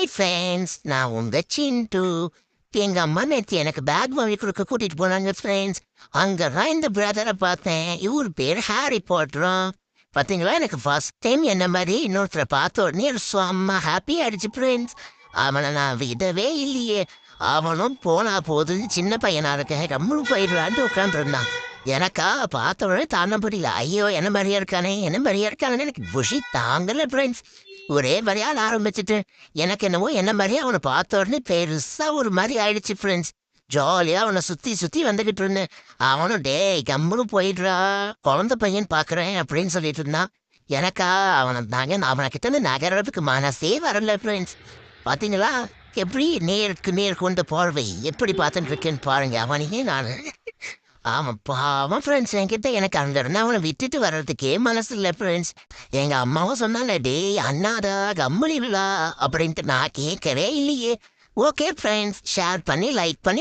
Hi friends, நான் உங்க சிண்டு. எங்க அம்மா நேற்று எனக்கு பேக் வாங்கி கொடுக்க கூட்டிட்டு போனாங்க ஃப்ரெண்ட்ஸ். அங்கதான் இந்த பிரதரை பார்த்தேன். இவர் பேர் ஹாரி பாட்டரும். பாத்தீங்களா, எனக்கு ஃபர்ஸ்ட் டைம் என்ன மாதிரி இன்னொருத்தரை பார்த்த உடனே ஒரு செம்ம ஹாப்பி ஆயிடுச்சு ஃப்ரெண்ட்ஸ். அவனை நான் விடவே இல்லையே. அவனும் போனா போது சின்ன பையனா இருக்கேன் கம்முன்னு போயிடலான்ட்டு உட்காந்துருந்தான். எனக்கா பார்த்த உடனே தாண்ட முடியல. ஐயோ, என்ன மாதிரியா இருக்கானே, என்ன மாதிரியா இருக்கானே, எனக்கு குஷி தாங்கல ஃப்ரெண்ட்ஸ். ஒரே மாதிரியால் ஆரம்பிச்சுட்டு எனக்கு என்னவோ என்ன மாதிரியே அவனை பார்த்த உடனே பெருசா ஒரு மாதிரி ஆயிடுச்சு ஃப்ரெண்ட்ஸ். ஜாலியா அவனை சுத்தி சுத்தி வந்துகிட்டு இருந்தேன். அவனும் டேய் கம்முன்னு போயிடுறா, குழந்தை பையன் பாக்குறேன் அப்படின்னு சொல்லிட்டு இருந்தான். எனக்கா அவனை தாங்க அவனை கிட்ட இருந்து நகரத்துக்கு மனசே வரல ஃப்ரெண்ட்ஸ். பாத்தீங்களா, எப்படி நேருக்கு நேர் கொண்ட பார்வை எப்படி பார்த்துட்டு இருக்கேன்னு பாருங்க அவனையே நான். ஆமாம் பாவம் ஃப்ரெண்ட்ஸ், என்கிட்ட எனக்கு அங்க இருந்து அவனை விட்டுட்டு வர்றதுக்கே மனசு இல்லை ஃப்ரெண்ட்ஸ். எங்க அம்மாவும் சொன்னாங்க டேய் அண்ணாடா கம்முனிடா அப்படின்ட்டு. நான் கேட்கவே இல்லையே. ஓகே ஃப்ரெண்ட்ஸ், ஷேர் பண்ணி லைக் பண்ணி